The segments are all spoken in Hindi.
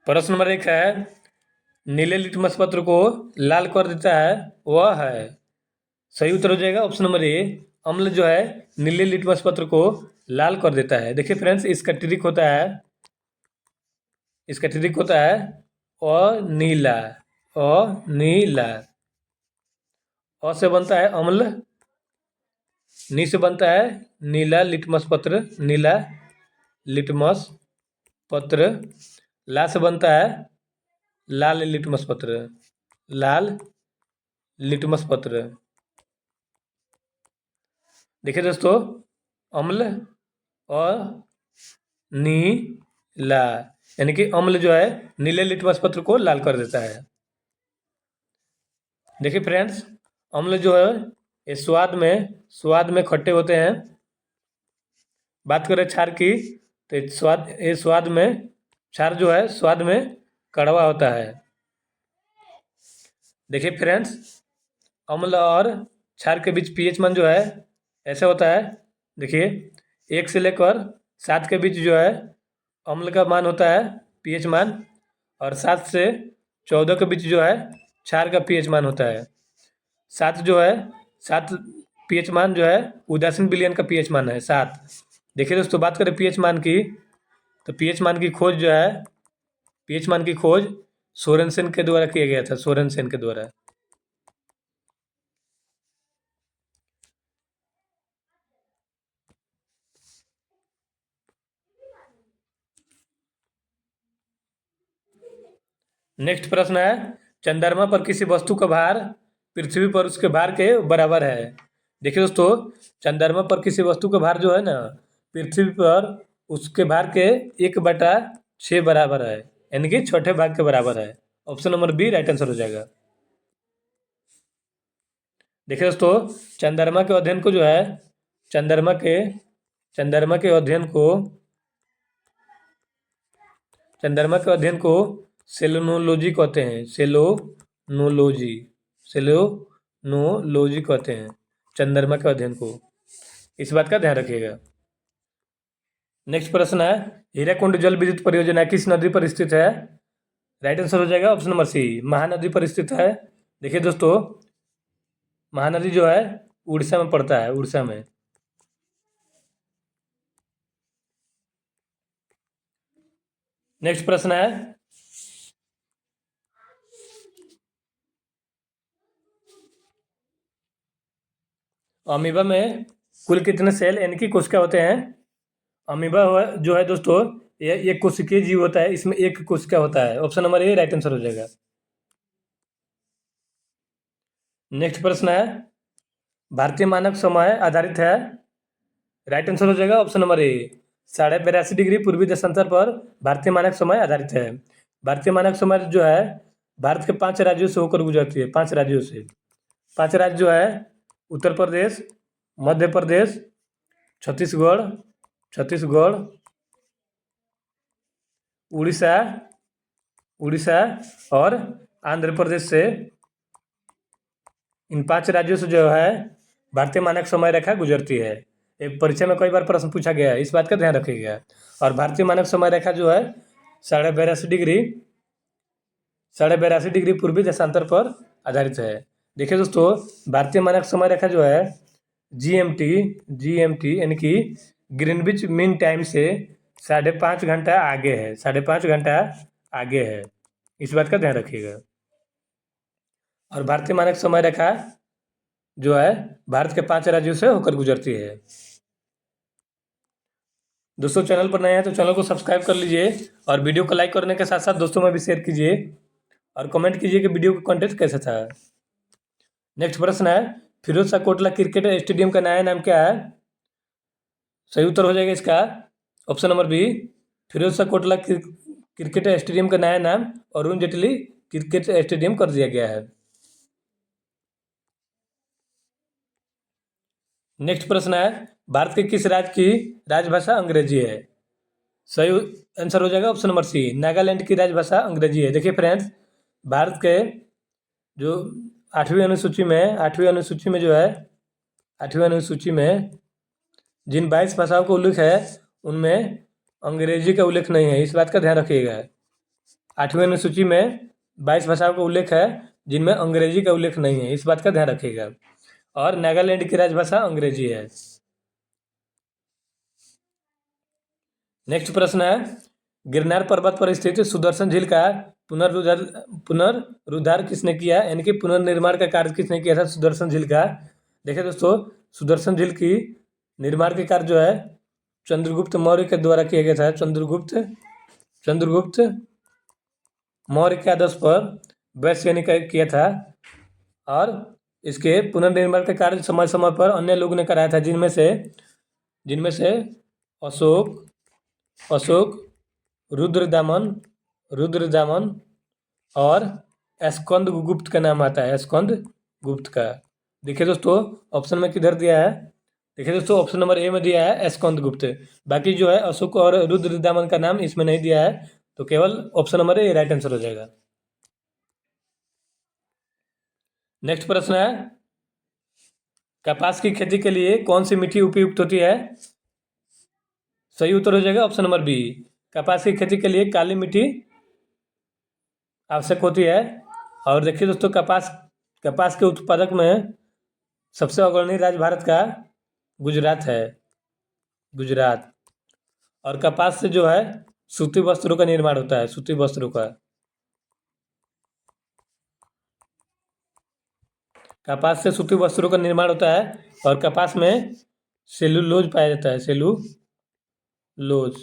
प्रश्न नंबर 1 है, नीले लिटमस पत्र को लाल कर देता है वह है। सही उत्तर हो जाएगा ऑप्शन नंबर ए, अम्ल जो है नीले लिटमस पत्र को लाल कर देता है। देखिए फ्रेंड्स, इसका ट्रिक होता है अनीला। अनीला, अ से बनता है अम्ल, नी से बनता है नीला लिटमस पत्र, नीला लिटमस पत्र, ला से बनता है लाल लिटमस पत्र, लाल लिटमस पत्र। देखिए दोस्तों, अम्ल और नीला, यानी कि अम्ल जो है नीले लिटमस पत्र को लाल कर देता है। देखिए फ्रेंड्स, अम्ल जो है ये स्वाद में खट्टे होते हैं। बात करें क्षार की, तो स्वाद में क्षार जो है स्वाद में कड़वा होता है। देखिए फ्रेंड्स, अम्ल और क्षार के बीच पीएच मान जो है ऐसा होता है। देखिए, 1 से लेकर 7 के बीच जो है अम्ल का मान होता है पीएच मान, और 7 से 14 के बीच जो है क्षार का पीएच मान होता है। 7 पीएच मान जो है उदासीन विलयन का पीएच मान है 7। देखिए दोस्तों, बात करें पीएच मान की, तो पीएच मान की खोज जो है पीएच मान की खोज सोरेनसेन के द्वारा किया गया था, सोरेनसेन के द्वारा। नेक्स्ट प्रश्न है, चंद्रमा पर किसी वस्तु का भार पृथ्वी पर उसके भार के बराबर है। देखिए दोस्तों, चंद्रमा पर किसी वस्तु का भार जो है ना पृथ्वी पर उसके भार के 1/6 बराबर है, यानी कि छठे भाग के बराबर है। Option number B right answer हो जाएगा। देखिए दोस्तों, चंद्रमा के अध्ययन को जो है चंद्रमा के अध्ययन को सेलोनोलॉजी कहते हैं। सेलोनोलॉजी कहते हैं चंद्रमा के अध्ययन को। इस बात का ध्यान रखिएगा। नेक्स्ट प्रश्न है, हीराकुंड जल विद्युत परियोजना किस नदी पर स्थित है। राइट आंसर हो जाएगा ऑप्शन नंबर सी, महानदी पर स्थित है। देखिए दोस्तों, महानदी जो है उड़ीसा में पड़ता है, उड़ीसा में। नेक्स्ट प्रश्न है, अमीबा में कुल कितने सेल यानी कि कोशिका होते हैं। अमीबा जो है दोस्तों ये एक कोशिकीय जीव होता है, इसमें एक कोशिका होता है। Option number A right answer हो जाएगा। नेक्स्ट प्रश्न है, भारतीय मानक समय आधारित है। राइट आंसर हो जाएगा ऑप्शन नंबर ए, 82.5 डिग्री पूर्वी देशांतर पर भारतीय मानक समय आधारित है। भारतीय मानक समय जो है भारत के 5 राज्यों से होकर गुजरती है। 5 राज्यों से, 5 राज्य जो है उत्तर प्रदेश, मध्य प्रदेश, छत्तीसगढ़, उड़ीसा और आंध्र प्रदेश से, इन 5 राज्यों से जो है भारतीय मानक समय रेखा गुजरती है। एक परीक्षा में कई बार प्रश्न पूछा गया है, इस बात का ध्यान रखिएगा। और भारतीय मानक समय रेखा जो है 82.5 डिग्री पूर्वी देशांतर पर आधारित है। देखिए दोस्तों, भारतीय मानक समय रेखा जो है GMT यानी कि ग्रीनविच मीन टाइम से 5.5 घंटा आगे है, 5.5 घंटा आगे है। इस बात का ध्यान रखिएगा। और भारतीय मानक समय रेखा जो है भारत के 5 राज्यों से होकर गुजरती है। दोस्तों, चैनल पर नए हैं तो चैनल को सब्सक्राइब कर लीजिए, और वीडियो को लाइक करने के साथ साथ दोस्तों में भी शेयर कीजिए, और कमेंट कीजिए कि वीडियो का कंटेंट कैसा था। नेक्स्ट प्रश्न है, फिरोज शाह कोटला क्रिकेट स्टेडियम का नया नाम क्या है। सही उत्तर हो जाएगा इसका option number B, Firoz Shah Kotla cricket stadium का नया नाम अरुण जेटली क्रिकेट स्टेडियम कर दिया गया है। नेक्स्ट प्रश्न है, भारत के किस राज्य की राजभाषा अंग्रेजी है। सही आंसर हो जाएगा ऑप्शन नंबर सी, नागालैंड की राजभाषा अंग्रेजी है। देखिए फ्रेंड्स, भारत के जो 8वीं अनुसूची में जो है 8वीं अनुसूची में जिन 22 भाषाओं का उल्लेख है उनमें अंग्रेजी का उल्लेख नहीं है। इस बात का ध्यान रखिएगा। 8वीं अनुसूची में 22 भाषाओं का उल्लेख है जिनमें अंग्रेजी का उल्लेख नहीं है, इस बात का ध्यान रखिएगा। और नागालैंड की राजभाषा अंग्रेजी है। नेक्स्ट प्रश्न है, गिरनार पर्वत पर स्थित सुदर्शन झील का पुनरुद्धार किसने किया, यानी कि पुनर्निर्माण का कार्य किसने किया था सुदर्शन झील का। देखिए दोस्तों, सुदर्शन झील की निर्माण के कार्य जो है चंद्रगुप्त मौर्य के द्वारा किया गया था। चंद्रगुप्त मौर्य के आदेश पर वैश्य ने किया था। और इसके पुनर्निर्माण का कार्य समय समय पर अन्य लोगों ने कराया था, जिनमें से अशोक, रुद्रदामन और स्कंदगुप्त का नाम आता है, स्कंदगुप्त का। देखिए दोस्तों, ऑप्शन में किधर दिया है, देखिए दोस्तों ऑप्शन नंबर ए में दिया है स्कंदगुप्त। बाकी जो है अशोक और रुद्रदामन का नाम इसमें नहीं दिया है, तो केवल option number A right answer हो जाएगा। नेक्स्ट प्रश्न है, कपास की खेती के लिए कौन सी मिट्टी उपयुक्त होती है। सही उत्तर हो जाएगा ऑप्शन नंबर बी। कपास की खेती के लिए काली मिट्टी आवश्यक होती है। और देखिए दोस्तों, कपास के उत्पादक में सबसे अग्रणी राज्य भारत का गुजरात है, गुजरात। और कपास से जो है सूती वस्त्रों का निर्माण होता है, सूती वस्त्रों का। कपास से सूती वस्त्रों का निर्माण होता है और कपास में सेलुलोज पाया जाता है, सेलुलोज।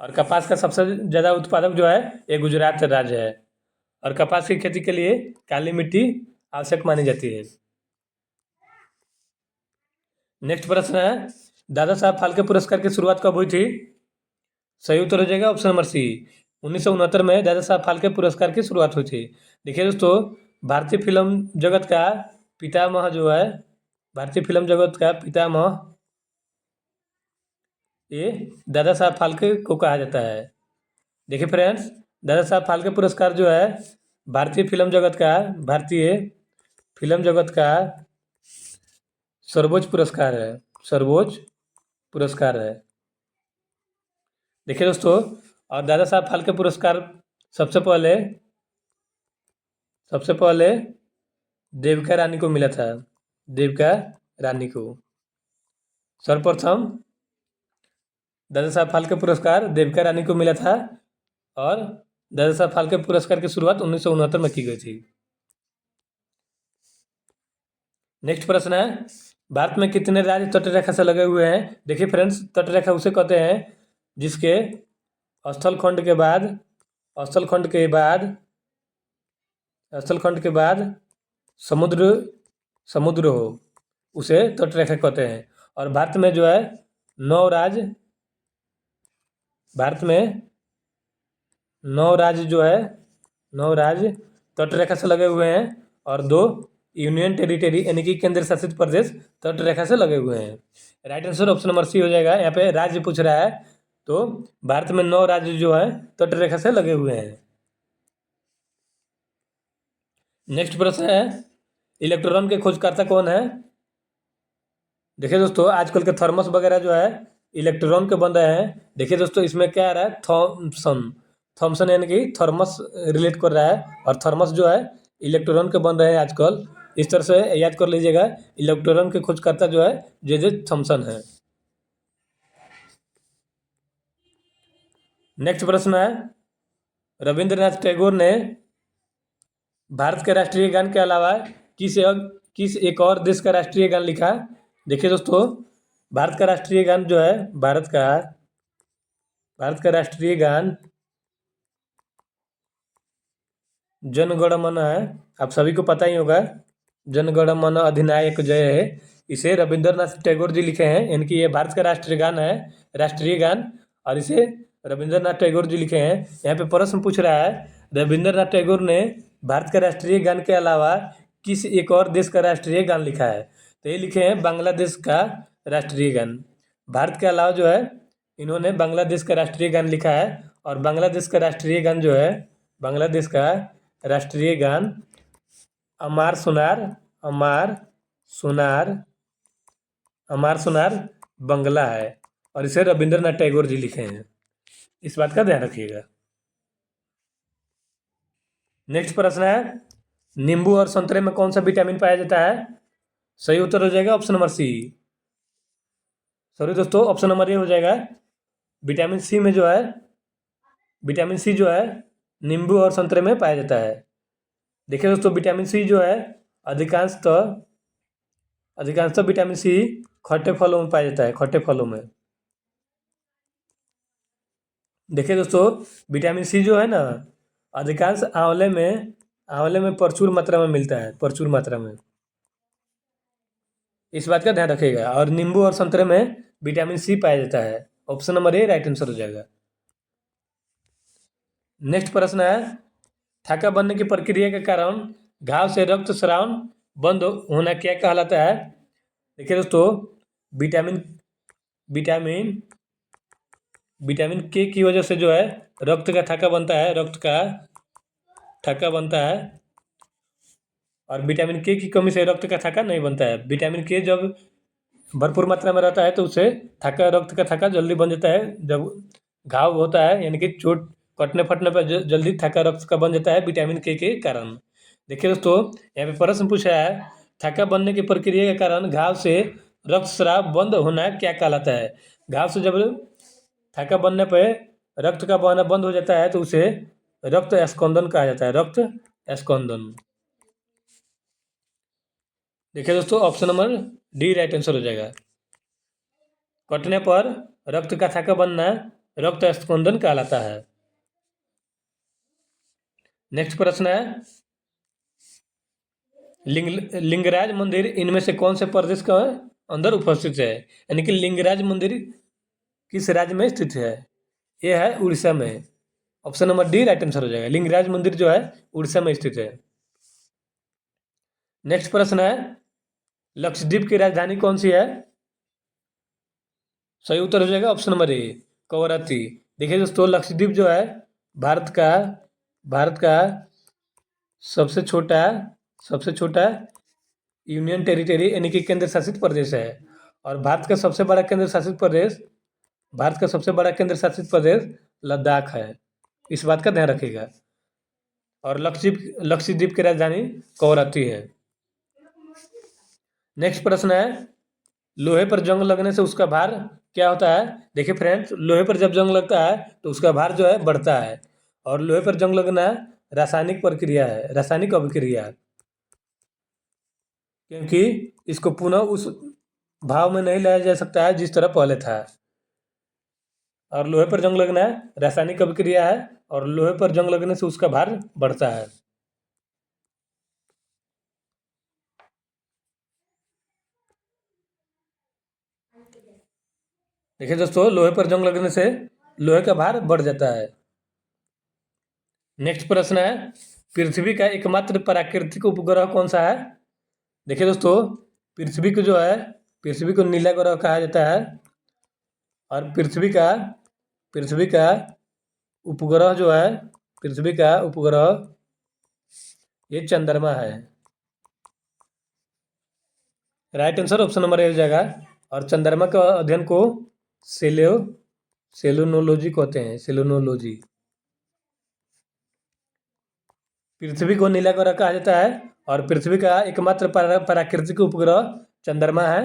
और कपास का सबसे ज़्यादा उत्पादक जो है ये गुजरात राज्य है। और कपास की खेती के लिए काली मिट्टी आवश्यक मानी जाती है। नेक्स्ट प्रश्न है, दादा साहब फाल्के पुरस्कार की शुरुआत कब हुई थी। सही उत्तर हो जाएगा ऑप्शन नंबर सी। 1969 में दादा साहब फाल्के पुरस्कार की शुरुआत हुई थी। देखिए दोस्तों, भारतीय फिल्म जगत का पितामह जो है, भारतीय फिल्म जगत का पितामह ये दादा साहब फाल्के को कहा जाता है। देखिए फ्रेंड्स, दादा साहब फाल्के पुरस्कार जो है भारतीय फिल्म जगत का सर्वोच्च पुरस्कार है। देखिए दोस्तों, और दादा साहब फाल्के पुरस्कार सबसे पहले देविका रानी को मिला था, देविका रानी को। सर्वप्रथम दादा साहब फाल्के पुरस्कार देविका रानी को मिला था और दादा साहब फाल्के पुरस्कार की शुरुआत 1969 में की गई थी। नेक्स्ट प्रश्न है, भारत में कितने राज्य तटरेखा से लगे हुए हैं। देखिए फ्रेंड्स, तटरेखा उसे कहते हैं जिसके स्थलखंड के बाद समुद्र हो, उसे तटरेखा कहते हैं। और भारत में जो है 9 राज्य तटरेखा से लगे हुए हैं और 2 यूनियन टेरिटरी यानी कि केंद्र शासित प्रदेश तटरेखा से लगे हुए हैं। Right answer option number C हो जाएगा। यहाँ पे राज्य पूछ रहा है, तो भारत में 9 राज्य जो है तटरेखा से लगे हुए हैं। नेक्स्ट प्रश्न है, इलेक्ट्रॉन के खोजकर्ता कौन है। देखिए दोस्तों, आजकल के थर्मस वगैरह जो है इलेक्ट्रॉन के बन रहे हैं। देखिए दोस्तों, इसमें क्या आ रहा है, थॉमसन यानी कि थर्मस रिलेट कर रहा है। और थर्मस जो है इलेक्ट्रॉन के बन रहे हैं आजकल। इस तरह से याद कर लीजिएगा, इलेक्ट्रॉन के खोजकर्ता जो है जे थॉमसन है। नेक्स्ट प्रश्न है, रविंद्रनाथ टैगोर ने भारत के राष्ट्रीय गान के अलावा किस एक और देश का राष्ट्रीय गान लिखा। देखिए दोस्तों, भारत का राष्ट्रीय गान जो है भारत का राष्ट्रीय गान जन गण मन है। आप सभी को पता ही होगा, जन गण मन अधिनायक जय है। इसे रविंद्रनाथ टैगोर जी लिखे हैं, यानी कि ये भारत का राष्ट्रीय गान है, राष्ट्रीय गान, और इसे रविंद्रनाथ टैगोर जी लिखे हैं। यहाँ पे प्रश्न पूछ रहा है, रविंद्रनाथ टैगोर ने भारत के राष्ट्रीय गान के अलावा किस एक और देश का राष्ट्रीय गान लिखा है। तो ये लिखे हैं बांग्लादेश का राष्ट्रीय गान। भारत के अलावा जो है इन्होंने बांग्लादेश का राष्ट्रीय गान लिखा है। और बांग्लादेश का राष्ट्रीय गान जो है, बांग्लादेश का राष्ट्रीय गान अमार सुनार बंगला है। और इसे रविंद्रनाथ टैगोर जी लिखे हैं। इस बात का ध्यान रखिएगा। नेक्स्ट प्रश्न है, नींबू और संतरे में कौन सा विटामिन पाया जाता है? सही उत्तर हो जाएगा ऑप्शन नंबर सी। सॉरी दोस्तों, ऑप्शन नंबर ए हो जाएगा। विटामिन सी में जो है, विटामिन सी जो है नींबू और संतरे में पाया जाता है। देखिए दोस्तों, विटामिन सी जो है अधिकांशतः विटामिन सी खट्टे फलों में पाया जाता है, खट्टे फलों में। देखिए दोस्तों, विटामिन सी जो है ना अधिकांश आंवले में प्रचुर मात्रा में मिलता है, प्रचुर मात्रा में। इस बात का ध्यान रखिएगा। और नींबू और संतरे में विटामिन सी पाया जाता है। Option number A right answer हो जाएगा। नेक्स्ट प्रश्न है, थक्का बनने की प्रक्रिया के कारण घाव से रक्त स्राव बंद होना क्या कहलाता है? देखिए दोस्तों, विटामिन विटामिन विटामिन के की वजह से जो है रक्त का थक्का बनता है, रक्त का थक्का बनता है। और विटामिन के की कमी से रक्त का थक्का नहीं बनता है। विटामिन के जब भरपूर मात्रा में रहता है तो उससे थक्का, रक्त का थक्का जल्दी बन जाता है। जब घाव होता है यानी कि चोट कटने फटने पर जल्दी थक्का रक्त का बन जाता है विटामिन के कारण। देखिए दोस्तों, यहाँ पे प्रश्न पूछा है, थक्का बनने की प्रक्रिया के कारण घाव से रक्त स्राव बंद होना क्या कहलाता है? घाव से जब थक्का बनने पर रक्त का बहना बंद हो जाता है तो उसे रक्त स्कंदन कहा जाता है, रक्त स्कंदन। देखिए दोस्तों, option number D right answer हो जाएगा। कटने पर रक्त का थक्का बनना रक्त स्कंदन कहलाता है। नेक्स्ट प्रश्न है, लिंगराज मंदिर इनमें से कौन से प्रदेश का अंदर उपस्थित है? यानी कि लिंगराज मंदिर किस राज्य में स्थित है? यह है उड़ीसा में। Option number D right answer हो जाएगा। लिंगराज मंदिर जो है उड़ीसा में स्थित है। नेक्स्ट प्रश्न है, लक्षद्वीप की राजधानी कौन सी है? सही उत्तर हो जाएगा ऑप्शन नंबर ए, कवरत्ती। देखिए दोस्तों, लक्षद्वीप जो है भारत का भारत का सबसे छोटा यूनियन टेरिटरी यानी कि केंद्र शासित प्रदेश है। और भारत का सबसे बड़ा केंद्र शासित प्रदेश लद्दाख है। इस बात का ध्यान रखिएगा। और लक्षद्वीप की राजधानी कवरत्ती है। नेक्स्ट प्रश्न है, लोहे पर जंग लगने से उसका भार क्या होता है? देखिए फ्रेंड्स, लोहे पर जब जंग लगता है तो उसका भार जो है बढ़ता है। और लोहे पर जंग लगना रासायनिक प्रक्रिया है, रासायनिक अभिक्रिया। क्योंकि इसको पुनः उस भाव में नहीं लाया जा सकता है जिस तरह पहले था। और लोहे पर जंग लगना रासायनिक अभिक्रिया है और लोहे पर जंग लगने से उसका भार बढ़ता है। देखिए दोस्तों, लोहे पर जंग लगने से लोहे का भार बढ़ जाता है। नेक्स्ट प्रश्न है, पृथ्वी का एकमात्र प्राकृतिक उपग्रह कौन सा है? देखिए दोस्तों, पृथ्वी को नीला ग्रह कहा जाता है। और पृथ्वी का उपग्रह जो है, पृथ्वी का उपग्रह ये चंद्रमा है। Right answer option number A हो जाएगा। और चंद्रमा के अध्ययन को सेलोनोलॉजी कहते हैं, सेलोनोलॉजी। पृथ्वी को नीला ग्रह कहा जाता है और पृथ्वी का एकमात्र प्राकृतिक उपग्रह चंद्रमा है,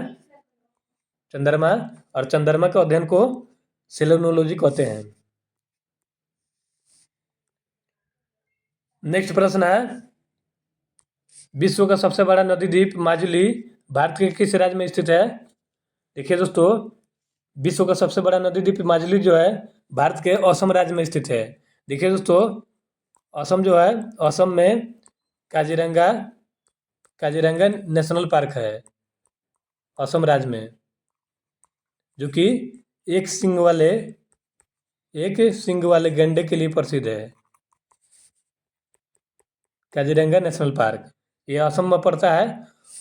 चंद्रमा। और चंद्रमा के अध्ययन को सेलोनोलॉजी कहते हैं। नेक्स्ट प्रश्न है, विश्व का सबसे बड़ा नदी द्वीप माजुली भारत के किस राज्य में स्थित है? देखिए दोस्तों, विश्व का सबसे बड़ा नदी द्वीप माजुली जो है भारत के असम राज्य में स्थित है। देखिए दोस्तों, असम जो है, असम में काजीरंगा काजीरंगा नेशनल पार्क है असम राज्य में, जो कि एक सिंग वाले गैंडे के लिए प्रसिद्ध है। काजीरंगा नेशनल पार्क ये असम में पड़ता है।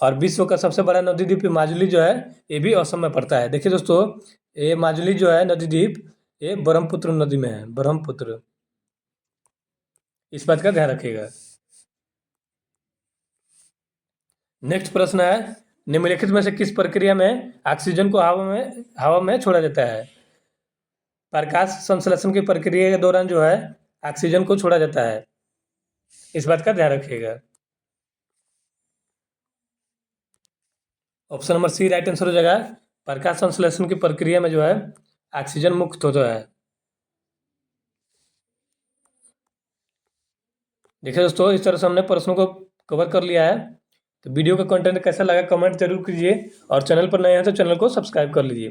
और विश्व का सबसे बड़ा नदी द्वीप माजुली जो है ये भी असम में पड़ता है। देखिए दोस्तों, ये माजुली जो है नदी द्वीप ये ब्रह्मपुत्र नदी में है, ब्रह्मपुत्र। इस बात का ध्यान रखिएगा। नेक्स्ट प्रश्न है, निम्नलिखित में से किस प्रक्रिया में ऑक्सीजन को हवा में छोड़ा जाता है? प्रकाश संश्लेषण की प्रक्रिया के दौरान जो है ऑक्सीजन को छोड़ा जाता है। इस बात का ध्यान रखिएगा। Option number C right answer हो जाएगा। प्रकाश संश्लेषण की प्रक्रिया में जो है ऑक्सीजन मुक्त होता है। देखिए दोस्तों, इस तरह से हमने प्रश्नों को कवर कर लिया है। तो वीडियो का कंटेंट कैसा लगा कमेंट जरूर कीजिए, और चैनल पर नए हैं तो चैनल को सब्सक्राइब कर लीजिए।